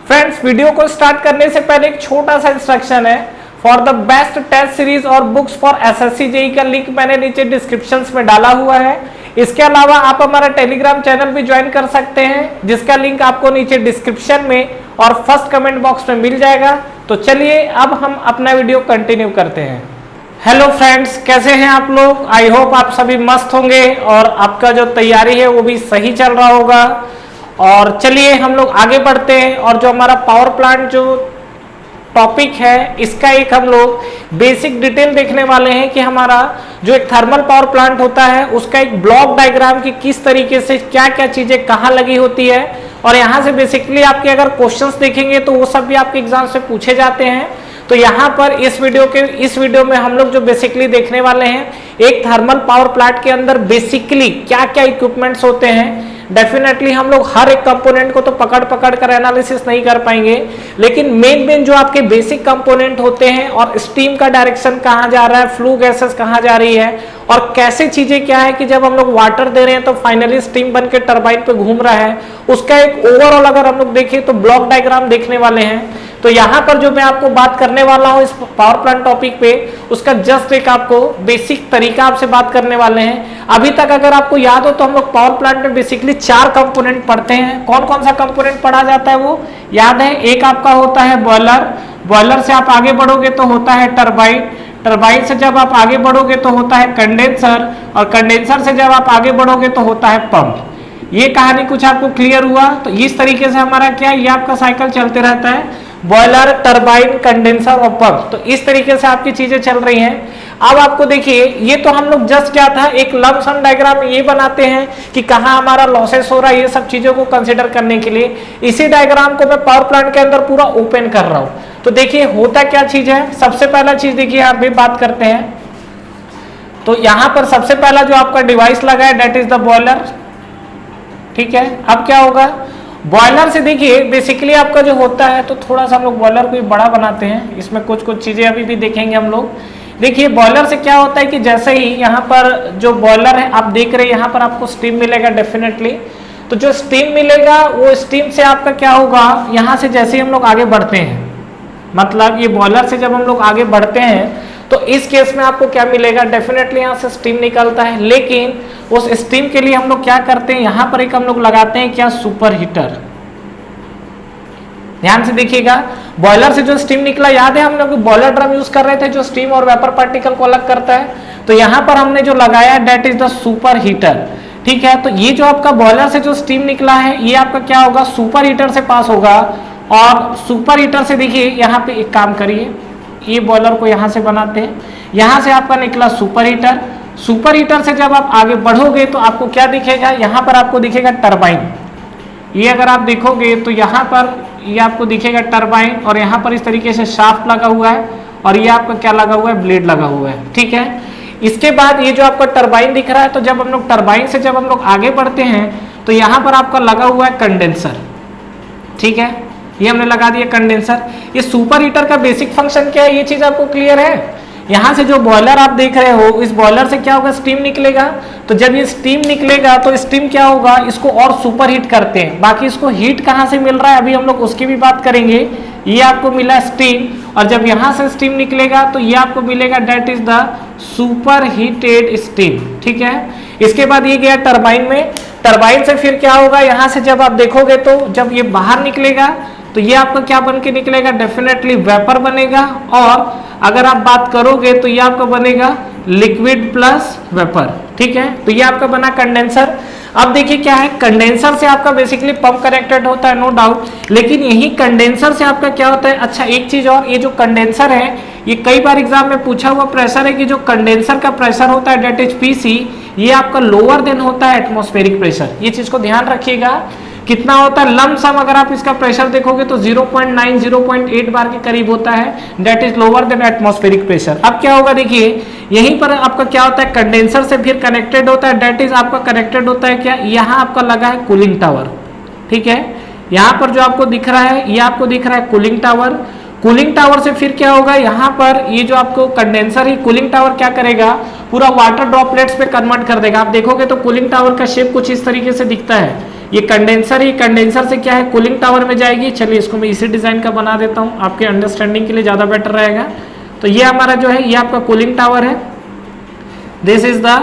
Friends, video को start करने से पहले एक छोटा सा इंस्ट्रक्शन है। For the best test series और बुक्स फॉर एसएससी जेईई का लिंक मैंने नीचे डिस्क्रिप्शन में डाला हुआ है। इसके अलावा आप हमारा टेलीग्राम चैनल भी ज्वाइन कर सकते हैं, जिसका लिंक आपको नीचे डिस्क्रिप्शन में और फर्स्ट कमेंट बॉक्स में मिल जाएगा। तो चलिए अब हम अपना वीडियो कंटिन्यू करते हैं। हेलो फ्रेंड्स, कैसे हैं आप लोग? आई होप आप सभी मस्त होंगे और आपका जो तैयारी है वो भी सही चल रहा होगा। और चलिए हम लोग आगे बढ़ते हैं और जो हमारा पावर प्लांट जो टॉपिक है इसका एक हम लोग बेसिक डिटेल देखने वाले हैं कि हमारा जो एक थर्मल पावर प्लांट होता है उसका एक ब्लॉक डायग्राम की किस तरीके से क्या क्या चीजें कहाँ लगी होती है। और यहाँ से बेसिकली आपके अगर क्वेश्चंस देखेंगे तो वो सब भी आपके एग्जाम से पूछे जाते हैं। तो यहाँ पर इस वीडियो में हम लोग जो बेसिकली देखने वाले हैं, एक थर्मल पावर प्लांट के अंदर बेसिकली क्या क्या इक्विपमेंट्स होते हैं। डेफिनेटली हम लोग हर एक कंपोनेंट को तो पकड़ कर एनालिसिस नहीं कर पाएंगे, लेकिन मेन जो आपके बेसिक कंपोनेंट होते हैं और स्टीम का डायरेक्शन कहाँ जा रहा है, फ्लू गैसेस कहाँ जा रही है और कैसे चीजें क्या है कि जब हम लोग वाटर दे रहे हैं तो फाइनली स्टीम बन के टरबाइन पे घूम रहा है, उसका एक ओवरऑल अगर हम लोग देखें तो ब्लॉक डायग्राम देखने वाले हैं। तो यहाँ पर जो मैं आपको बात करने वाला हूँ इस पावर प्लांट टॉपिक पे, उसका जस्ट एक आपको बेसिक तरीका आपसे बात करने वाले हैं। अभी तक अगर आपको याद हो तो हम लोग पावर प्लांट में बेसिकली 4 कंपोनेंट पढ़ते हैं। कौन कौन सा कंपोनेंट पढ़ा जाता है वो याद है? एक आपका होता है बॉयलर, बॉयलर से आप आगे बढ़ोगे तो होता है टरबाइन, टरबाइन से जब आप आगे बढ़ोगे तो होता है कंडेंसर, और कंडेंसर से जब आप आगे बढ़ोगे तो होता है पंप। ये कहानी कुछ आपको क्लियर हुआ? तो इस तरीके से हमारा क्या ये आपका साइकिल चलते रहता है, बॉयलर, टरबाइन, कंडेंसर और पंप। तो इस तरीके से आपकी चीजें चल रही हैं। अब आपको देखिए, ये तो हम लोग जस्ट क्या था एक लंप सम डायग्राम ये बनाते हैं कि कहाँ हमारा लॉसेस हो रहा है, ये सब चीजों को कंसिडर करने के लिए। इसी डायग्राम को मैं पावर प्लांट के अंदर पूरा ओपन कर रहा हूं। तो देखिए होता क्या चीज है। सबसे पहला चीज देखिए, आप भी बात करते हैं तो यहां पर सबसे पहला जो आपका डिवाइस लगा है दैट इज द बॉयलर। ठीक है, अब क्या होगा बॉयलर से? देखिए बेसिकली आपका जो होता है, तो थोड़ा सा हम लोग बॉयलर को बड़ा बनाते हैं, इसमें कुछ चीजें अभी भी देखेंगे हम लोग। देखिए बॉयलर से क्या होता है कि जैसे ही यहाँ पर जो बॉयलर है आप देख रहे हैं, यहाँ पर आपको स्टीम मिलेगा डेफिनेटली। तो जो स्टीम मिलेगा वो स्टीम से आपका क्या होगा, यहाँ से जैसे ही हम लोग आगे बढ़ते हैं, मतलब ये बॉयलर से जब हम लोग आगे बढ़ते हैं तो इस केस में आपको क्या मिलेगा, डेफिनेटली यहाँ से स्टीम निकलता है। लेकिन उस स्टीम के लिए हम लोग क्या करते हैं, यहाँ पर एक हम लोग लगाते हैं क्या, सुपर हीटर। ध्यान से देखिएगा, बॉयलर से जो स्टीम निकला, याद है हम लोग बॉयलर ड्रम यूज कर रहे थे जो स्टीम और वेपर पार्टिकल को अलग करता है। तो यहाँ पर हमने जो लगाया that is the super heater. ठीक है, तो ये जो आपका बॉयलर से जो स्टीम निकला है ये आपका क्या होगा, सुपर हीटर से पास होगा। और सुपर हीटर से देखिए यहाँ पे एक काम करिए, ये बॉयलर को यहाँ से बनाते हैं, यहाँ से आपका निकला सुपर हीटर। सुपर हीटर से जब आप आगे बढ़ोगे तो आपको क्या दिखेगा, यहाँ पर आपको दिखेगा टरबाइन। ये अगर आप देखोगे तो यहाँ पर ये आपको दिखेगा टरबाइन, और यहाँ पर इस तरीके से शाफ्ट लगा हुआ है, और ये आपका क्या लगा हुआ है, ब्लेड लगा हुआ है। ठीक है, इसके बाद ये जो आपका टरबाइन दिख रहा है, तो जब हम लोग टरबाइन से जब हम लोग आगे बढ़ते हैं तो यहाँ पर आपका लगा हुआ है कंडेंसर। ठीक है, ये हमने लगा दिया कंडेंसर। ये सुपर हीटर का बेसिक फंक्शन क्या है, ये चीज आपको क्लियर है? यहाँ से जो बॉयलर आप देख रहे हो, इस बॉयलर से क्या होगा, स्टीम निकलेगा। तो जब ये स्टीम निकलेगा तो स्टीम क्या होगा, इसको और सुपर हीट करते हैं। बाकी इसको हीट कहाँ से मिल रहा है अभी हम लोग उसकी भी बात करेंगे। ये आपको मिला स्टीम, और जब यहाँ से स्टीम निकलेगा तो ये आपको मिलेगा that is the super heated steam. ठीक है, इसके बाद ये गया टरबाइन में। टरबाइन से फिर क्या होगा, यहाँ से जब आप देखोगे तो जब ये बाहर निकलेगा तो ये आपका क्या बन के निकलेगा, डेफिनेटली वेपर बनेगा। और अगर आप बात करोगे तो ये आपका बनेगा लिक्विड प्लस वेपर। ठीक है, तो ये आपका बना कंडेंसर। अब देखिए क्या है, कंडेंसर से आपका बेसिकली पंप कनेक्टेड होता है, नो डाउट, लेकिन यही कंडेंसर से आपका क्या होता है, अच्छा एक चीज और, ये जो कंडेंसर है ये कई बार एग्जाम में पूछा हुआ प्रेशर है कि जो कंडेंसर का प्रेशर होता है दैट इज पीसी, ये आपका लोअर देन होता है एटमॉस्फेरिक प्रेशर। ये चीज को ध्यान रखिएगा। कितना होता है लम सम, अगर आप इसका प्रेशर देखोगे तो 0.9 0.8 बार के करीब होता है, that is lower than atmospheric pressure. अब क्या होगा, देखिए यहीं पर आपका क्या होता है, कंडेंसर से फिर कनेक्टेड होता है, दैट इज आपका कनेक्टेड होता है क्या, यहाँ आपका लगा है कूलिंग टावर। ठीक है, यहाँ पर जो आपको दिख रहा है ये आपको दिख रहा है कूलिंग टावर। कूलिंग टावर से फिर क्या होगा, यहाँ पर ये जो आपको कंडेंसर ही कूलिंग टावर क्या करेगा, पूरा वाटर ड्रॉपलेट्स पे कन्वर्ट कर देगा। आप देखोगे तो कूलिंग टावर का शेप कुछ इस तरीके से दिखता है। ये कंडेंसर, ये कंडेंसर से क्या है कूलिंग टावर में जाएगी। चलिए इसको मैं इसी डिजाइन का बना देता हूँ, आपके अंडरस्टैंडिंग के लिए ज्यादा बेटर रहेगा। तो ये हमारा जो है ये आपका कूलिंग टावर है, this is the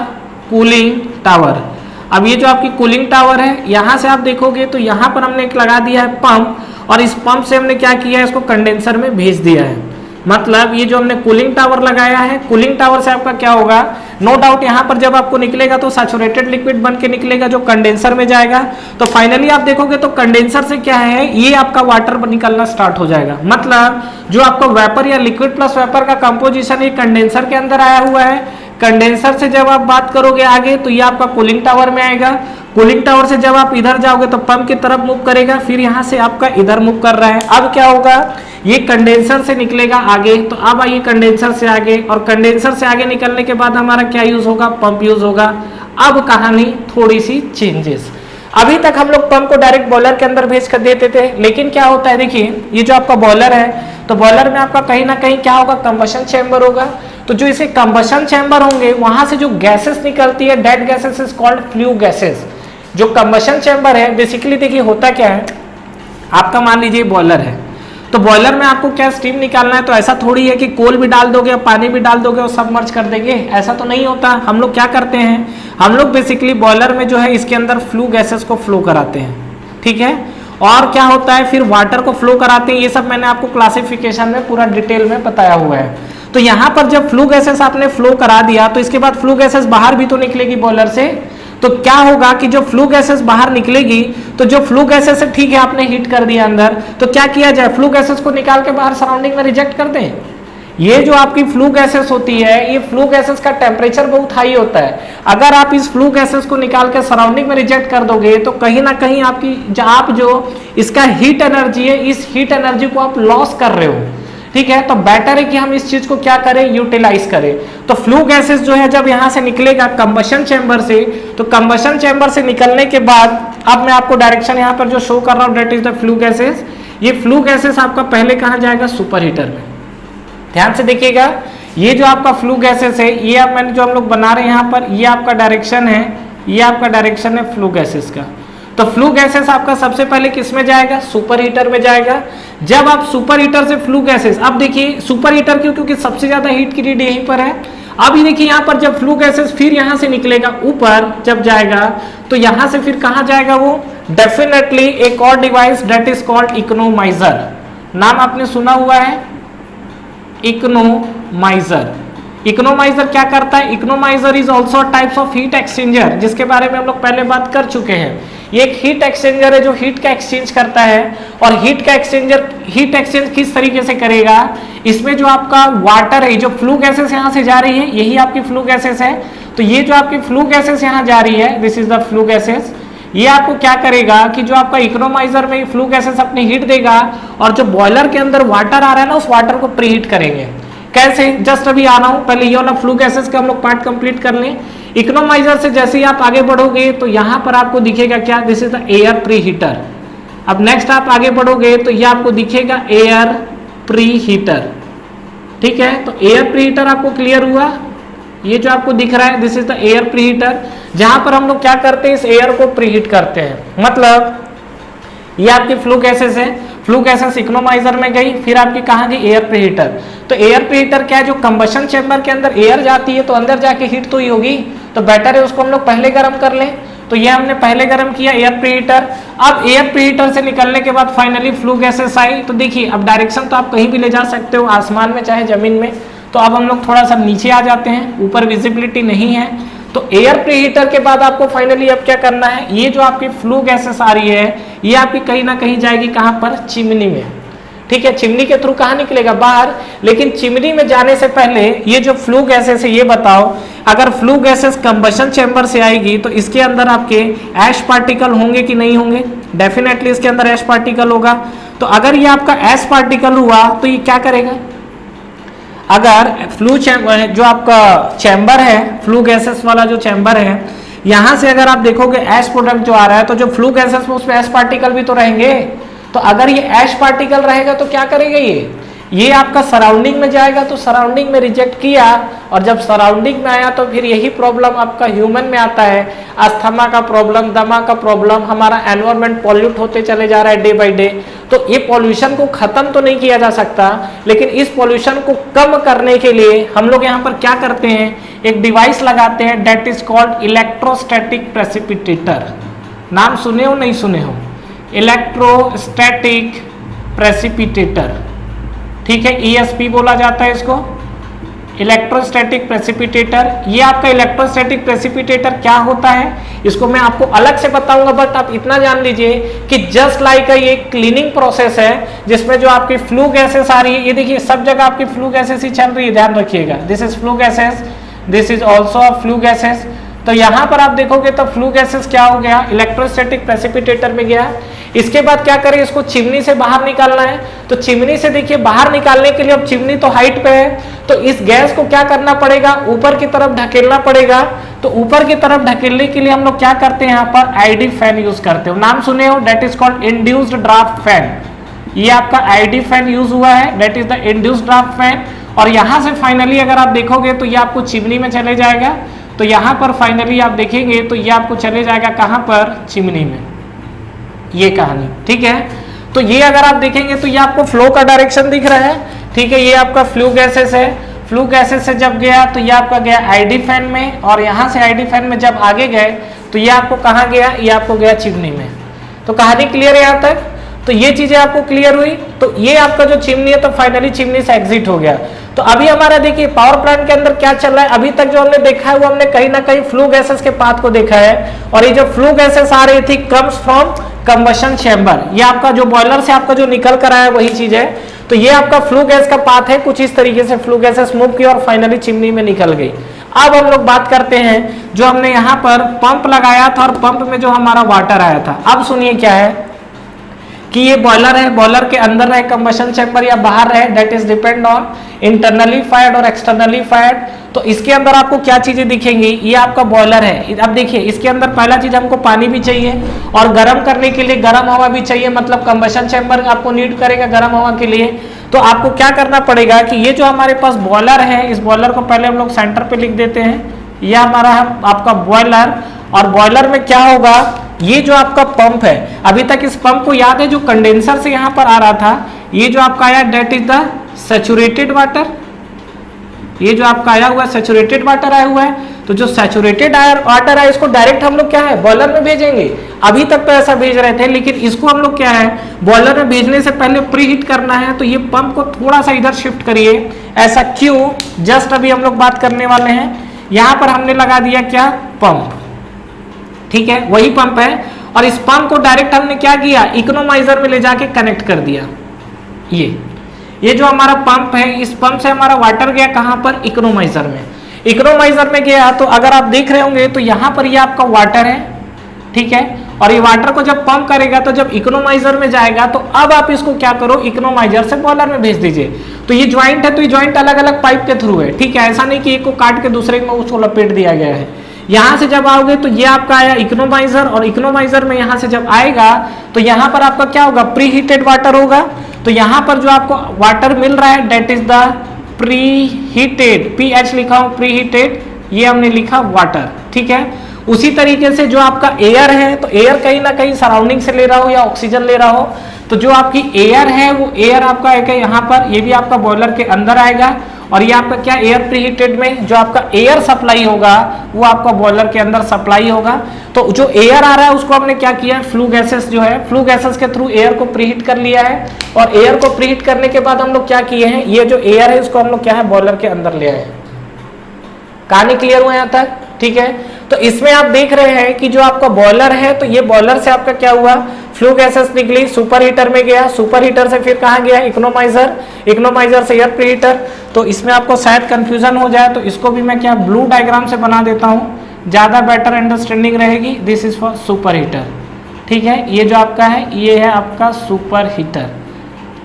cooling tower. अब ये जो आपकी कूलिंग टावर है, यहां से आप देखोगे तो यहां पर हमने एक लगा दिया है पंप, और इस पंप से हमने क्या किया है, इसको कंडेंसर में भेज दिया है। मतलब ये जो हमने कूलिंग टावर लगाया है, कूलिंग टावर से आपका क्या होगा, नो डाउट यहाँ पर जब आपको निकलेगा तो सैचुरेटेड लिक्विड बन के निकलेगा जो कंडेंसर में जाएगा। तो फाइनली आप देखोगे तो कंडेंसर से क्या है, ये आपका वाटर निकलना स्टार्ट हो जाएगा। मतलब जो आपका वेपर या लिक्विड प्लस वेपर का कंपोजिशन ये कंडेंसर के अंदर आया हुआ है। कंडेंसर से जब आप बात करोगे आगे तो ये आपका कूलिंग टावर में आएगा। कूलिंग टावर से जब आप इधर जाओगे तो पंप की तरफ मूव करेगा, फिर यहाँ से आपका इधर मूव कर रहा है। अब क्या होगा, ये कंडेंसर से निकलेगा आगे, तो अब आइए कंडेंसर से आगे, और कंडेंसर से आगे निकलने के बाद हमारा क्या यूज होगा, पंप यूज होगा। अब कहानी थोड़ी सी चेंजेस। अभी तक हम लोग पंप को डायरेक्ट बॉयलर के अंदर भेज कर देते थे, लेकिन क्या होता है, देखिए ये जो आपका बॉयलर है, तो बॉयलर में आपका कहीं ना कहीं क्या होगा, कंबशन चैम्बर होगा। तो जो इसे कंबशन चैम्बर होंगे, वहां से जो गैसेस निकलती है, dead gases is called flue gases. जो कंबशन चैम्बर है बेसिकली देखिए होता क्या है, आपका मान लीजिए बॉयलर है, तो बॉयलर में आपको क्या स्टीम निकालना है, तो ऐसा थोड़ी है कि कोल भी डाल दोगे, पानी भी डाल दोगे और सब मर्ज कर देंगे, ऐसा तो नहीं होता। हम लोग क्या करते हैं, हम लोग बेसिकली बॉयलर में जो है इसके अंदर फ्लू गैसेस को फ्लो कराते हैं, ठीक है। और क्या होता है, फिर वाटर को फ्लो कराते हैं। ये सब मैंने आपको क्लासिफिकेशन में पूरा डिटेल में बताया हुआ है। तो यहाँ पर जब फ्लू गैसेस आपने फ्लो करा दिया, तो इसके बाद फ्लू गैसेस बाहर भी तो निकलेगी बॉयलर से। तो क्या होगा कि जो फ्लू गैसेस बाहर निकलेगी, तो जो फ्लू गैसेस है, ठीक है आपने हीट कर दिया अंदर, तो क्या किया जाए, फ्लू गैसेस को निकाल के बाहर सराउंडिंग में रिजेक्ट कर दें। ये जो आपकी फ्लू गैसेस होती है, ये फ्लू गैसेस का टेम्परेचर बहुत हाई होता है। अगर आप इस फ्लू गैसेस को निकाल के सराउंडिंग में रिजेक्ट कर दोगे, तो कहीं ना कहीं आप जो इसका हीट एनर्जी है, इस हीट एनर्जी को आप लॉस कर रहे हो, ठीक है। तो बेटर है कि हम इस चीज को क्या करें, यूटिलाइज करें। तो फ्लू गैसेस जो है जब यहां से निकलेगा कंबशन चैम्बर से, तो कंबशन चैम्बर से निकलने के बाद अब मैं आपको डायरेक्शन यहां पर जो शो कर रहा हूं, that is the flue gases. ये फ्लू गैसेस आपका पहले कहां जाएगा, सुपर हीटर में। ध्यान से देखिएगा, ये जो आपका फ्लू गैसेस है, ये आप मैंने जो हम लोग बना रहे हैं यहाँ पर, ये आपका डायरेक्शन है, ये आपका डायरेक्शन है फ्लू गैसेस का। तो फ्लू गैसेस आपका सबसे पहले किस में जाएगा, सुपर हीटर में जाएगा। जब आप सुपर हीटर से फ्लू गैसेस, अब देखिए सुपर हीटर क्यों, क्योंकि सबसे ज्यादा हीट की नीड यहीं पर है। अब ये देखिए यहाँ पर जब फ्लू गैसेस फिर यहाँ से निकलेगा ऊपर जब जाएगा, तो यहाँ से फिर कहाँ जाएगा वो, डेफिनेटली एक और device that is called economiser. नाम आपने सुना हुआ है, इकोनोमाइजर। इकोनोमाइजर क्या करता है, economiser is also types of heat exchanger, जिसके बारे में हम लोग पहले बात कर चुके हैं। ये एक हीट एक्सचेंजर है जो हीट का एक्सचेंज करता है। और हीट का एक्सचेंजर हीट एक्सचेंज किस तरीके से करेगा, इसमें जो आपका वाटर है, जो फ्लू गैसेस यहाँ से जा रही है, यही आपकी फ्लू गैसेस है। तो ये जो आपकी फ्लू गैसेस यहाँ जा रही है, this is the flue gases. ये आपको क्या करेगा कि जो आपका इकोनोमाइजर में फ्लू गैसेस अपनी हीट देगा, और जो बॉयलर के अंदर वाटर आ रहा है ना, उस वाटर को प्रीहीट करेंगे। कैसे, जस्ट अभी आ रहा हूं, पहले ये वाला फ्लू गैसेस का हम लोग पार्ट कंप्लीट कर लें। इकोनोमाइजर से जैसे ही आप आगे बढ़ोगे तो यहां पर आपको दिखेगा क्या, this is the air pre heater. अब नेक्स्ट आप आगे बढ़ोगे तो ये आपको दिखेगा एयर प्री हीटर, ठीक है। तो एयर प्री हीटर आपको क्लियर हुआ, ये जो आपको दिख रहा है this is the air pre heater, जहां पर हम लोग क्या करते हैं, इस एयर को प्रीहीट करते हैं। मतलब ये आपकी फ्लू गैसेस है, फ्लू गैसेस इकोनोमाइजर में गई, फिर आपकी कहाँ गई, एयर प्रीहीटर। तो एयर प्रीहीटर क्या है, जो कंबशन चैम्बर के अंदर एयर जाती है तो अंदर जाके हीट तो ही होगी, तो बेटर है उसको हम लोग पहले गर्म कर लें। तो ये हमने पहले गर्म किया एयर प्रीहीटर। अब एयर प्रीहीटर से निकलने के बाद फाइनली फ्लू गैसेस आई। तो देखिए अब डायरेक्शन तो आप कहीं भी ले जा सकते हो, आसमान में चाहे जमीन में। तो अब हम लोग थोड़ा सा नीचे आ जाते हैं, ऊपर विजिबिलिटी नहीं है। तो एयर प्रीहीटर के बाद आपको फाइनली अब क्या करना है, ये जो आपकी फ्लू गैसेस आ रही है, ये आपकी कहीं ना कहीं जाएगी कहाँ पर, चिमनी में, ठीक है। चिमनी के थ्रू कहाँ निकलेगा, बाहर। लेकिन चिमनी में जाने से पहले ये जो फ्लू गैसेस है, ये बताओ, अगर फ्लू गैसेस कंबशन चैम्बर से आएगी तो इसके अंदर आपके ऐश पार्टिकल होंगे कि नहीं होंगे, डेफिनेटली इसके अंदर ऐश पार्टिकल होगा। तो अगर ये आपका ऐश पार्टिकल हुआ तो ये क्या करेगा, अगर फ्लू चैम्बर जो आपका चैम्बर है, फ्लू गैसेस वाला जो चैम्बर है, यहां से अगर आप देखोगे ऐश प्रोडक्ट जो आ रहा है, तो जो फ्लू गैसेस में उसमें ऐश पार्टिकल भी तो रहेंगे। तो अगर ये ऐश पार्टिकल रहेगा तो क्या करेगा, ये ये आपका सराउंडिंग में जाएगा तो सराउंडिंग में रिजेक्ट किया, और जब सराउंडिंग में आया तो फिर यही प्रॉब्लम आपका ह्यूमन में आता है, अस्थमा का प्रॉब्लम, दमा का प्रॉब्लम, हमारा एनवायरमेंट पॉल्यूट होते चले जा रहा है डे बाय डे। तो ये पॉल्यूशन को खत्म तो नहीं किया जा सकता, लेकिन इस पॉल्यूशन को कम करने के लिए हम लोग यहाँ पर क्या करते हैं, एक डिवाइस लगाते हैं, that is called electrostatic precipitator. नाम सुने हो नहीं सुने हो? इलेक्ट्रोस्टैटिक प्रेसिपिटेटर, ठीक है, ESP बोला जाता है इसको, इलेक्ट्रोस्टैटिक प्रेसिपिटेटर। ये आपका इलेक्ट्रोस्टैटिक प्रेसिपिटेटर क्या होता है इसको मैं आपको अलग से बताऊंगा, बट आप इतना जान लीजिए कि जस्ट लाइक ये क्लीनिंग प्रोसेस है जिसमें जो आपकी फ्लू गैसेस आ रही है, ये देखिए सब जगह आपकी फ्लू गैसेस ही चल रही है, ध्यान रखिएगा, this is flue gases, this is also flue gases. तो यहां पर आप देखोगे तो फ्लू गैसेस क्या हो गया, इलेक्ट्रोस्टैटिक प्रेसिपिटेटर में गया। इसके बाद क्या करें, इसको चिमनी से बाहर निकालना है, तो चिमनी से देखिए बाहर निकालने के लिए, अब चिमनी तो हाइट पे है, तो इस गैस को क्या करना पड़ेगा, ऊपर की तरफ ढकेलना पड़ेगा। तो ऊपर की तरफ ढकेलने के लिए हम लोग क्या करते हैं, यहाँ पर आईडी फैन यूज करते हो, नाम सुने हो, that is called induced draft fan. ये आपका आईडी फैन यूज हुआ है, that is the induced draft fan. और यहां से फाइनली अगर आप देखोगे तो ये आपको चिमनी में चले जाएगा, तो यहां पर फाइनली आप देखेंगे तो ये आपको चले जाएगा कहां पर, चिमनी में, ये कहानी, ठीक है। तो ये अगर आप देखेंगे तो ये आपको फ्लो का डायरेक्शन दिख रहा है, ठीक है, ये आपका फ्लू गैसेस है, फ्लू गैसेस से जब गया तो ये आपका गया आईडी फैन में, और यहां से आईडी फैन में जब आगे गए तो ये आपको कहां गया, ये आपको गया चिमनी में। तो कहानी क्लियर है यहां तक? तो ये चीजें आपको क्लियर हुई। तो ये आपका जो चिमनी है तो फाइनली चिमनी से एग्जिट हो गया। तो अभी हमारा देखिए पावर प्लांट के अंदर क्या चल रहा है, अभी तक जो हमने देखा है वो हमने कहीं ना कहीं फ्लू गैसेस के पाथ को देखा है, और ये जो फ्लू गैसेस आ रही थी कम्स फ्रॉम कंबशन चैम्बर, ये आपका जो बॉयलर से आपका जो निकल कर आया वही चीज है। तो ये आपका फ्लू गैस का पाथ है, कुछ इस तरीके से फ्लू गैसेस मूव की और फाइनली चिमनी में निकल गई। अब हम लोग बात करते हैं जो हमने यहाँ पर पंप लगाया था और पंप में जो हमारा वाटर आया था। अब सुनिए क्या है कि ये बॉयलर है, बॉयलर के अंदर रहे कंबशन चैम्बर या बाहर रहे, that is depend on internally fired और एक्सटर्नली फायर्ड। तो इसके अंदर आपको क्या चीजें दिखेंगी, ये आपका बॉयलर है। अब देखिए इसके अंदर पहला चीज हमको पानी भी चाहिए, और गर्म करने के लिए गर्म हवा भी चाहिए, मतलब कंबशन चैम्बर आपको नीड करेगा गर्म हवा के लिए। तो आपको क्या करना पड़ेगा कि ये जो हमारे पास बॉयलर है, इस बॉयलर को पहले हम लोग सेंटर पे लिख देते हैं, यह हमारा है आपका बॉयलर। और बॉयलर में क्या होगा, ये जो आपका पंप है, अभी तक इस पंप को याद है जो कंडेंसर से यहाँ पर आ रहा था, ये जो आपका आया that is the saturated water, ये जो आपका आया हुआ सैचुरेटेड वाटर आया हुआ है। तो जो सैचुरेटेड वाटर है इसको डायरेक्ट हम लोग क्या है बॉयलर में भेजेंगे, अभी तक तो ऐसा भेज रहे थे, लेकिन इसको हम लोग क्या है बॉयलर में भेजने से पहले प्री हीट करना है। तो ये पंप को थोड़ा सा इधर शिफ्ट करिए, ऐसा क्यों, जस्ट अभी हम लोग बात करने वाले हैं। यहां पर हमने लगा दिया क्या, पंप, ठीक है, वही पंप है, और इस पंप को डायरेक्ट हमने क्या किया, इकोनोमाइजर में ले जाके कनेक्ट कर दिया। ये जो हमारा पंप है, इस पंप से हमारा वाटर गया कहां पर, इकोनोमाइजर में। इकोनोमाइजर में गया तो अगर आप देख रहे होंगे तो यहां पर ये आपका वाटर है, ठीक है, और ये वाटर को जब पंप करेगा तो जब इकोनोमाइजर में जाएगा तो अब आप इसको क्या करो, इकोनोमाइजर से बॉयलर में भेज दीजिए। तो ये ज्वाइंट है, तो ये ज्वाइंट अलग अलग पाइप के थ्रू है, ठीक है, ऐसा नहीं कि एक को काट के दूसरे में उसको लपेट दिया गया है। यहां से जब आओगे तो ये आपका आया इकोनोमाइजर, और इकोनोमाइजर में यहां से जब आएगा तो यहां पर आपका क्या होगा, प्री हीटेड वाटर होगा। तो यहां पर जो आपको वाटर मिल रहा है that is the preheated, PH लिखा हूं प्री हीटेड, ये हमने लिखा वाटर, ठीक है। उसी तरीके से जो आपका एयर है, तो एयर कहीं ना कहीं सराउंडिंग से ले रहा हो या ऑक्सीजन ले रहा हो, तो जो आपकी एयर है वो एयर आपका है यहाँ पर, ये भी आपका बॉयलर के अंदर आएगा, और ये आपका क्या एयर प्रीहीटेड में जो आपका एयर सप्लाई होगा वो आपका बॉयलर के अंदर सप्लाई होगा। तो जो एयर आ रहा है उसको हमने क्या किया, फ्लू गैसेस जो है, फ्लू गैसेस के थ्रू एयर को प्रीहीट कर लिया है, और एयर को प्रीहीट करने के बाद हम लोग क्या किए हैं, ये जो एयर है इसको हम लोग क्या है बॉयलर के अंदर ले आए। कहानी क्लियर हुआ यहाँ तक, ठीक है। तो इसमें आप देख रहे हैं कि जो आपका बॉयलर है, तो ये बॉयलर से आपका क्या हुआ, फ्लू गैसेस निकली, सुपर हीटर में गया, सुपर हीटर से फिर कहाँ गया, इकोनोमाइजर, इकोनोमाइजर से एयर प्रीहीटर। तो इसमें आपको शायद कंफ्यूजन हो जाए, तो इसको भी मैं क्या ब्लू डायग्राम से बना देता हूँ, ज्यादा बेटर अंडरस्टैंडिंग रहेगी। This is for super heater, ठीक है, ये जो आपका है ये है आपका सुपर हीटर।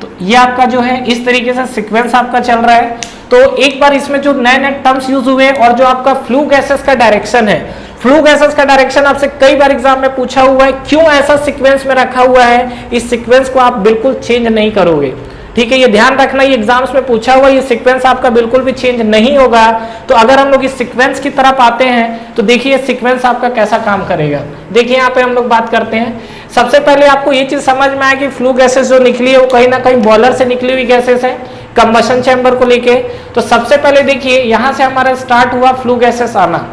तो ये आपका जो है इस तरीके से सीक्वेंस आपका चल रहा है। तो एक बार इसमें जो नए नए टर्म्स यूज हुए, और जो आपका फ्लू गैसेस का डायरेक्शन है, फ्लू गैसेस का डायरेक्शन आपसे कई बार एग्जाम में पूछा हुआ है, क्यों ऐसा सीक्वेंस में रखा हुआ है, इस सीक्वेंस को आप बिल्कुल चेंज नहीं करोगे। ठीक है, ये ध्यान रखना, ये एग्जाम्स में पूछा हुआ, ये सीक्वेंस आपका बिल्कुल भी चेंज नहीं होगा। तो अगर हम लोग इस सीक्वेंस की तरफ आते हैं तो देखिए सीक्वेंस आपका कैसा काम करेगा। देखिए यहाँ पे हम लोग बात करते हैं, सबसे पहले आपको ये चीज समझ में आया कि फ्लू गैसेस जो निकली है वो कहीं ना कहीं बॉयलर से निकली हुई गैसेस है कंबशन चैम्बर को लेके। तो सबसे पहले देखिए यहां से हमारा स्टार्ट हुआ फ्लू गैसेस आना,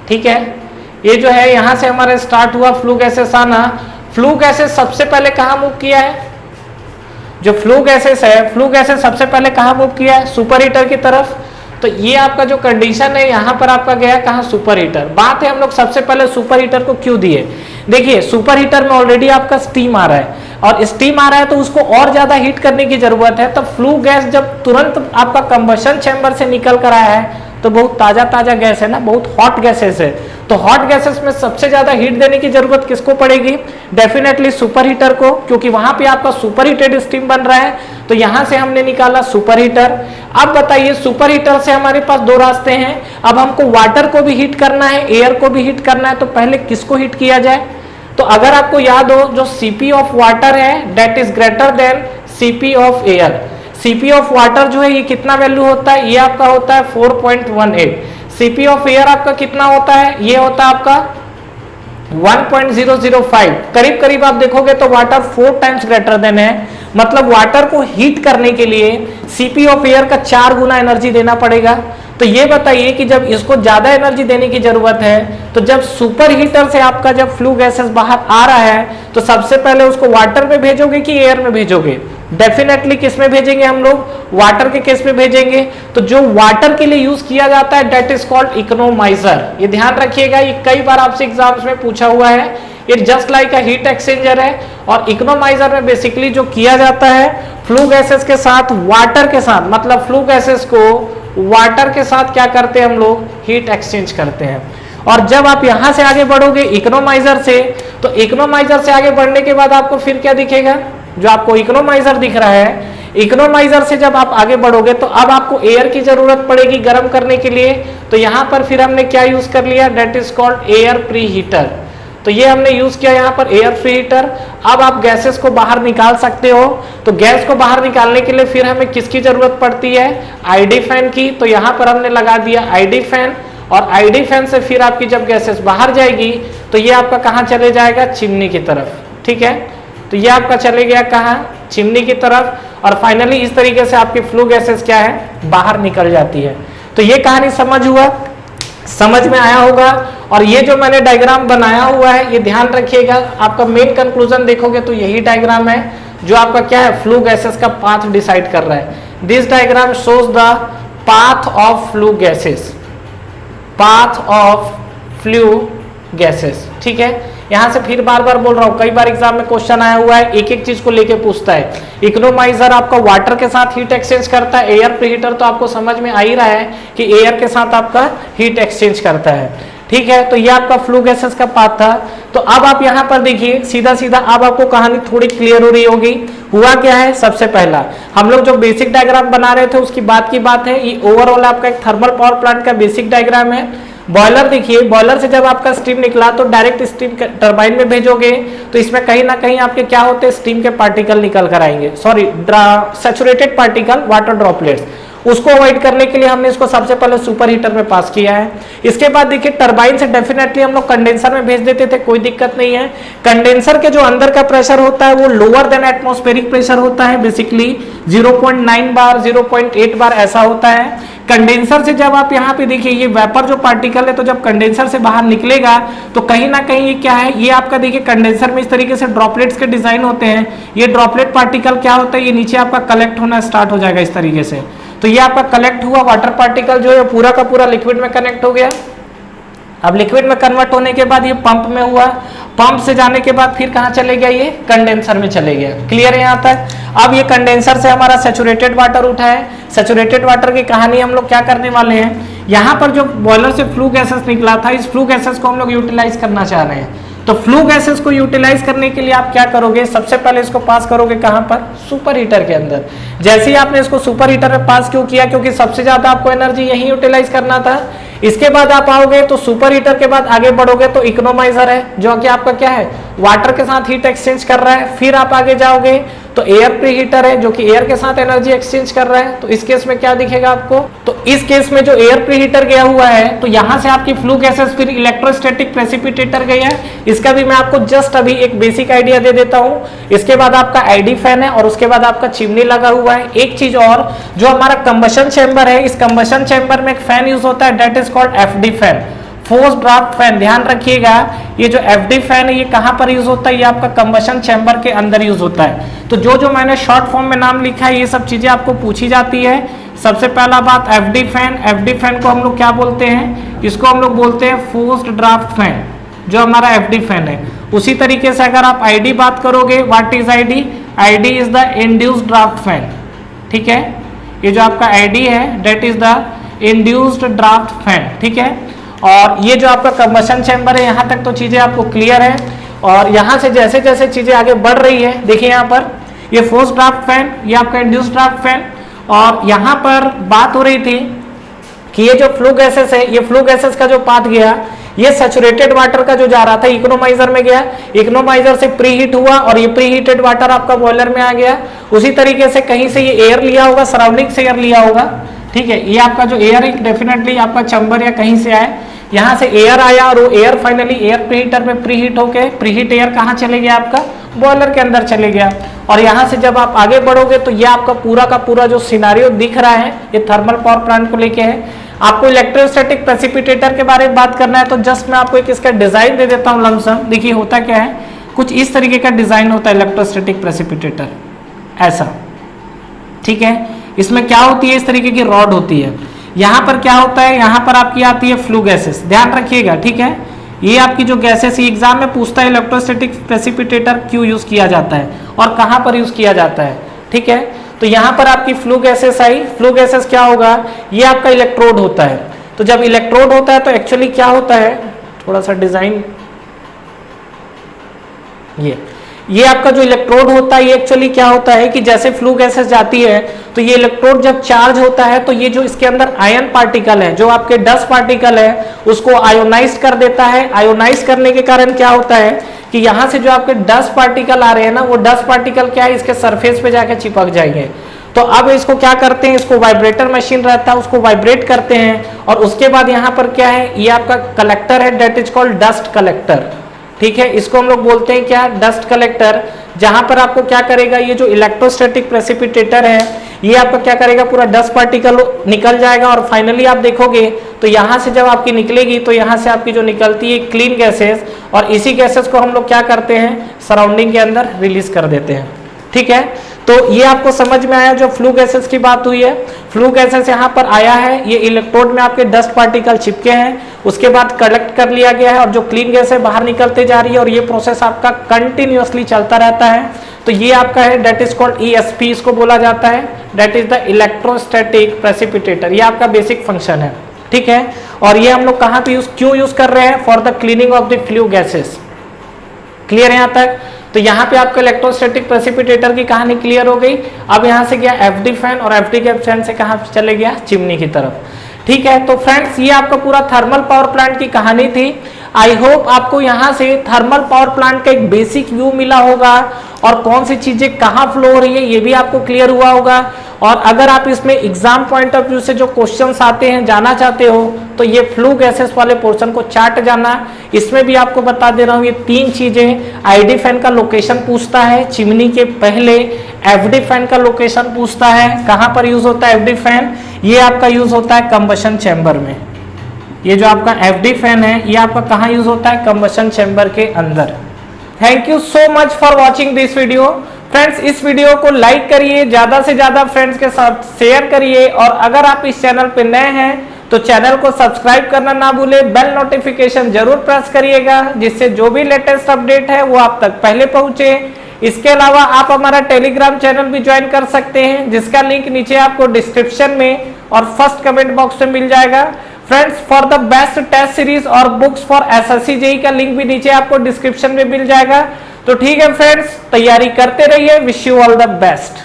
ठीक है, ये जो है यहां से हमारा स्टार्ट हुआ फ्लू गैसेस आना। फ्लू गैसेस सबसे पहले कहां मूव किया है, जो फ्लू गैसेस है, फ्लू गैसेस सबसे पहले कहां मूव किया है, सुपर हीटर की तरफ। तो ये आपका जो कंडीशन है यहां पर आपका गया कहां, सुपर हीटर। बात है हम लोग सबसे पहले सुपर हीटर को क्यों दिए, देखिए सुपर हीटर में ऑलरेडी आपका स्टीम आ रहा है और स्टीम आ रहा है तो उसको और ज्यादा हीट करने की जरूरत है। तो फ्लू गैस जब तुरंत आपका कंबशन चैम्बर से निकल कर आया है तो बहुत ताजा ताजा गैस है ना, बहुत हॉट गैसेस है। तो हॉट गैसेस में सबसे ज्यादा हीट देने की जरूरत किसको पड़ेगी, डेफिनेटली सुपर हीटर को, क्योंकि वहां पे आपका सुपर हीटेड स्टीम बन रहा है। तो यहां से हमने निकाला सुपर हीटर। अब बताइए सुपर हीटर से हमारे पास दो रास्ते हैं, अब हमको वाटर को भी हीट करना है, एयर को भी हीट करना है, तो पहले किसको हीट किया जाए। तो अगर आपको याद हो जो सीपी ऑफ वाटर है that is greater than CP of air. CP of water जो है ये कितना वैल्यू होता है, ये आपका होता है 4.18। सीपी ऑफ एयर आपका कितना होता है, ये होता है आपका 1.005। करीब करीब आप देखोगे तो वाटर 4 टाइम्स ग्रेटर देन है, मतलब वाटर को हीट करने के लिए सीपी ऑफ एयर का 4 गुना एनर्जी देना पड़ेगा। तो ये बताइए कि जब इसको ज्यादा एनर्जी देने की जरूरत है तो जब सुपर हीटर से आपका जब फ्लू गैसेस बाहर आ रहा है तो सबसे पहले उसको वाटर में भेजोगे कि एयर में भेजोगे, डेफिनेटली किस में भेजेंगे हम लोग, वाटर के केस में भेजेंगे। तो जो वाटर के लिए यूज किया जाता है दैट इज कॉल्ड इकोनोमाइजर। ये ध्यान रखिएगा, ये कई बार आपसे एग्जाम्स में पूछा हुआ है। It just like a heat exchanger है और इकोनोमाइजर में बेसिकली जो किया जाता है फ्लू गैसेस के साथ वाटर के साथ, मतलब फ्लू गैसेस को वाटर के साथ क्या करते हैं हम लोग, हीट एक्सचेंज करते हैं। और जब आप यहां से आगे बढ़ोगे इकोनोमाइजर से, तो इकोनोमाइजर से आगे बढ़ने के बाद आपको फिर क्या दिखेगा, जो आपको इकोनोमाइजर दिख रहा है, इकोनोमाइजर से जब आप आगे बढ़ोगे तो अब आपको एयर की जरूरत पड़ेगी गर्म करने के लिए। तो यहां पर फिर हमने क्या यूज कर लिया, that is called air pre heater. तो ये हमने यूज किया यहाँ पर एयर प्री हीटर। अब आप गैसेस को बाहर निकाल सकते हो। तो गैस को बाहर निकालने के लिए फिर हमें किसकी जरूरत पड़ती है, आईडी फैन की। तो यहाँ पर हमने लगा दिया आईडी फैन और आईडी फैन से फिर आपकी जब गैसेस बाहर जाएगी तो ये आपका कहाँ चले जाएगा, चिमनी की तरफ, ठीक है। तो ये आपका चले गया कहाँ, चिमनी की तरफ और फाइनली इस तरीके से आपकी फ्लू गैसेस क्या है, बाहर निकल जाती है। तो ये कहानी समझ हुआ, समझ में आया होगा। और ये जो मैंने डायग्राम बनाया हुआ है ये ध्यान रखिएगा, आपका मेन कंक्लूजन देखोगे तो यही डायग्राम है जो आपका क्या है, फ्लू गैसेस का पाथ डिसाइड कर रहा है। This diagram shows the path of flue gases, path of flue gases, ठीक है। यहां से फिर बार बार बोल रहा हूं, कई बार एग्जाम में क्वेश्चन आया हुआ है, एक एक चीज को लेके पूछता है। इकोनोमाइजर आपका वाटर के साथ हीट एक्सचेंज करता है, एयर प्रीहीटर तो आपको समझ में आ ही रहा है कि एयर के साथ आपका हीट एक्सचेंज करता है, ठीक है। तो ये आपका फ्लू गैसेस का पाथ था। तो अब आप यहां पर देखिए सीधा सीधा अब आपको कहानी थोड़ी क्लियर हो रही होगी। हुआ क्या है, सबसे पहला हम लोग जो बेसिक डायग्राम बना रहे थे उसकी बात है। ये ओवरऑल आपका एक थर्मल पावर प्लांट का बेसिक डायग्राम है। बॉयलर देखिए, बॉयलर से जब आपका स्टीम निकला तो डायरेक्ट स्टीम टरबाइन में भेजोगे तो इसमें कहीं ना कहीं आपके क्या होते हैं, स्टीम के पार्टिकल निकल कर आएंगे, sorry saturated particle, water droplets. उसको अवॉइड करने के लिए हमने इसको सबसे पहले सुपर हीटर में पास किया है। इसके बाद देखिए टरबाइन से डेफिनेटली हम लोग कंडेंसर में भेज देते थे, कोई दिक्कत नहीं है। कंडेंसर के जो अंदर का प्रेशर होता है वो लोअर देन एटमॉस्फेरिक प्रेशर होता है, बेसिकली 0.9 बार 0.8 बार ऐसा होता है। कंडेंसर से जब आप यहाँ पे देखिए ये वेपर जो पार्टिकल है, तो जब कंडेंसर से बाहर निकलेगा तो कहीं ना कहीं ये क्या है, ये आपका देखिए कंडेंसर में इस तरीके से ड्रॉपलेट्स के डिजाइन होते हैं। ये ड्रॉपलेट पार्टिकल क्या होता है, ये नीचे आपका कलेक्ट होना स्टार्ट हो जाएगा इस तरीके से। तो ये आपका कलेक्ट हुआ वाटर पार्टिकल जो है पूरा का पूरा लिक्विड में कनेक्ट हो गया। अब लिक्विड में कन्वर्ट होने के बाद ये पंप में हुआ, पंप से जाने के बाद फिर कहाँ चले गया, ये कंडेंसर में चले गया। क्लियर है यहाँ तक। अब ये कंडेंसर से हमारा सैचुरेटेड वाटर उठा है। सैचुरेटेड वाटर की कहानी हम लोग क्या करने वाले हैं, यहाँ पर जो बॉयलर से फ्लू गैसेस निकला था, इस फ्लू गैसेस को हम लोग यूटिलाइज करना चाह रहे हैं। तो फ्लू गैसेस को यूटिलाइज करने के लिए आप क्या करोगे, सबसे पहले इसको पास करोगे कहां पर, सुपर हीटर के अंदर। जैसे ही आपने इसको सुपर हीटर में पास क्यों किया, क्योंकि सबसे ज्यादा आपको एनर्जी यही यूटिलाइज करना था। इसके बाद आप आओगे तो सुपर हीटर के बाद आगे बढ़ोगे तो इकोनोमाइजर है जो कि आपका क्या है, वाटर के साथ हीट एक्सचेंज कर रहा है। फिर आप आगे जाओगे तो एयर प्रीहीटर है जो कि एयर के साथ एनर्जी एक्सचेंज कर रहा है, तो इस केस में क्या दिखेगा आपको, तो इस केस में जो एयर प्रीहीटर गया हुआ है तो यहां से आपकी फ्लू गैसेस फिर इलेक्ट्रोस्टैटिक प्रेसिपिटेटर गई है। इसका भी मैं आपको जस्ट अभी एक बेसिक आइडिया दे देता हूं। इसके बाद आपका आईडी फैन है और उसके बाद आपका चिमनी लगा हुआ है। एक चीज और, जो हमारा कंबशन चैम्बर है, इस कंबशन चैम्बर में एक फैन यूज होता है, that is called FD fan, force draft fan. ध्यान रखिएगा, ये जो एफडी फैन है ये कहां पर यूज होता है, ये आपका कंबशन चैम्बर के अंदर यूज होता है। तो जो मैंने शॉर्ट फॉर्म में नाम लिखा है ये सब चीजें आपको पूछी जाती है। सबसे पहला बात एफडी फैन, एफडी फैन को हम लोग क्या बोलते हैं, इसको हम लोग बोलते हैं फोर्स्ड ड्राफ्ट फैन, जो हमारा एफडी फैन है। उसी तरीके से अगर आप आईडी बात करोगे, what is ID, ID is the induced draft fan. ठीक है, ये जो आपका आईडी है that is the induced draft fan. ठीक है, और ये जो आपका कंबशन चैम्बर है, यहाँ तक तो चीजें आपको क्लियर है। और यहाँ से जैसे जैसे चीजें आगे बढ़ रही है, देखिए यहाँ पर ये फोर्स ड्राफ्ट फैन, ये आपका इंड्यूस्ड ड्राफ्ट फैन, और यहाँ पर बात हो रही थी कि ये जो फ्लू गैसेस है, ये फ्लू गैसेस का जो पाथ गया, ये सैचुरेटेड वाटर का जो जा रहा था इकोनोमाइजर में गया, इकोनोमाइजर से प्रीहीट हुआ और ये प्रीहीटेड वाटर आपका बॉयलर में आ गया। उसी तरीके से कहीं से ये एयर लिया होगा, सराउंडिंग से एयर लिया होगा। ठीक है, ये आपका जो एयर है डेफिनेटली आपका चैम्बर या कहीं से आए, यहाँ से एयर आया और वो एयर फाइनली एयर प्रीहीटर में प्रीहीट होके प्रीहीट एयर कहाँ चले गया, आपका बॉयलर के अंदर चले गया। और यहाँ से जब आप आगे बढ़ोगे तो ये आपका पूरा का पूरा जो सिनारियो दिख रहा है ये थर्मल पावर प्लांट को लेके है। आपको इलेक्ट्रोस्टैटिक प्रेसिपिटेटर के बारे में बात करना है तो जस्ट मैं आपको एक इसका डिजाइन दे देता हूँ लमसम। देखिए होता क्या है, कुछ इस तरीके का डिजाइन होता है इलेक्ट्रोस्टैटिक प्रेसिपिटेटर, ऐसा। ठीक है, इसमें क्या होती है, इस तरीके की रॉड होती है। यहाँ पर क्या होता है, यहाँ पर आपकी आती है फ्लू गैसेस, ध्यान रखिएगा। ठीक है, ये आपकी जो गैसेस, एग्जाम में पूछता है इलेक्ट्रोस्टैटिक प्रेसिपिटेटर क्यों यूज किया जाता है और कहाँ पर यूज किया जाता है। ठीक है, तो यहाँ पर आपकी फ्लू गैसेस आई। फ्लू गैसेस क्या होगा, ये आपका इलेक्ट्रोड होता है। तो जब इलेक्ट्रोड होता है तो एक्चुअली क्या होता है, थोड़ा सा डिजाइन, ये आपका जो इलेक्ट्रोड होता है ये एक्चुअली क्या होता है कि जैसे फ्लू गैसेस जाती है तो ये इलेक्ट्रोड जब चार्ज होता है तो ये जो इसके अंदर आयन पार्टिकल है, जो आपके डस्ट पार्टिकल है, उसको आयोनाइज कर देता है। आयोनाइज करने के कारण क्या होता है कि यहाँ से जो आपके डस्ट पार्टिकल आ रहे हैं ना, वो डस्ट पार्टिकल क्या है, इसके सरफेस पे जाके चिपक जाएंगे। तो अब इसको क्या करते हैं, इसको वाइब्रेटर मशीन रहता है, उसको वाइब्रेट करते हैं और उसके बाद यहाँ पर क्या है, ये आपका कलेक्टर है, that is called dust collector. ठीक है, इसको हम लोग बोलते हैं क्या, डस्ट कलेक्टर। जहां पर आपको क्या करेगा, ये जो इलेक्ट्रोस्टैटिक प्रेसिपिटेटर है ये आपका क्या करेगा, पूरा डस्ट पार्टिकल निकल जाएगा और फाइनली आप देखोगे तो यहां से जब आपकी निकलेगी तो यहां से आपकी जो निकलती है क्लीन गैसेस, और इसी गैसेस को हम लोग क्या करते हैं, सराउंडिंग के अंदर रिलीज कर देते हैं। ठीक है, तो ये आपको समझ में आया जो फ्लू गैसेस की बात हुई है। फ्लू गैसेस यहाँ पर आया है, ये इलेक्ट्रोड में आपके डस्ट पार्टिकल चिपके हैं, उसके बाद कलेक्ट कर लिया गया है और जो क्लीन गैस है बाहर निकलते जा रही है और ये प्रोसेस आपका कंटिन्यूअसली चलता रहता है। तो ये आपका है दैट इज कॉल्ड ESP, इसको बोला जाता है, that is the electrostatic precipitator. ये आपका बेसिक फंक्शन है। ठीक है, और ये हम लोग कहाँ पे क्यों यूज कर रहे हैं, for the cleaning of the flue gases. Clear है यहाँ तक? तो यहाँ पे आपका इलेक्ट्रोस्टैटिक प्रेसिपिटेटर की कहानी क्लियर हो गई। अब यहाँ से गया एफडी फैन और एफडी के फैन से कहाँ चले गया, चिमनी की तरफ। ठीक है, तो फ्रेंड्स ये आपका पूरा थर्मल पावर प्लांट की कहानी थी। आई होप आपको यहाँ से थर्मल पावर प्लांट का एक बेसिक व्यू मिला होगा और कौन सी चीजें कहाँ फ्लो हो रही है ये भी आपको क्लियर हुआ होगा। और अगर आप इसमें एग्जाम पॉइंट ऑफ व्यू से जो क्वेश्चंस आते हैं जाना चाहते हो तो ये फ्लू गैसेस वाले पोर्शन को चार्ट जाना। इसमें भी आपको बता दे रहा हूँ ये तीन चीजें, आईडी फैन का लोकेशन पूछता है चिमनी के पहले, एफडी फैन का लोकेशन पूछता है, कहाँ पर यूज होता है एफडी फैन, ये आपका यूज होता है कंबशन चैम्बर में। ये जो आपका एफडी फैन है ये आपका कहाँ यूज होता है, कंबशन चैम्बर के अंदर। Thank you so much for watching this video. Friends इस वीडियो को लाइक करिए, ज्यादा से ज्यादा फ्रेंड्स के साथ शेयर करिए और अगर आप इस चैनल पे नए हैं तो चैनल को सब्सक्राइब करना ना भूलें, बेल नोटिफिकेशन जरूर प्रेस करिएगा जिससे जो भी लेटेस्ट अपडेट है वो आप तक पहले पहुंचे। इसके अलावा आप हमारा टेलीग्राम चैनल भी ज्वाइन कर सकते हैं जिसका लिंक नीचे आपको डिस्क्रिप्शन में और फर्स्ट कमेंट बॉक्स में मिल जाएगा। Friends for the best test series और बुक्स फॉर SSC JEE का लिंक भी नीचे आपको डिस्क्रिप्शन में मिल जाएगा। तो ठीक है फ्रेंड्स, तैयारी करते रहिए। Wish you all the best.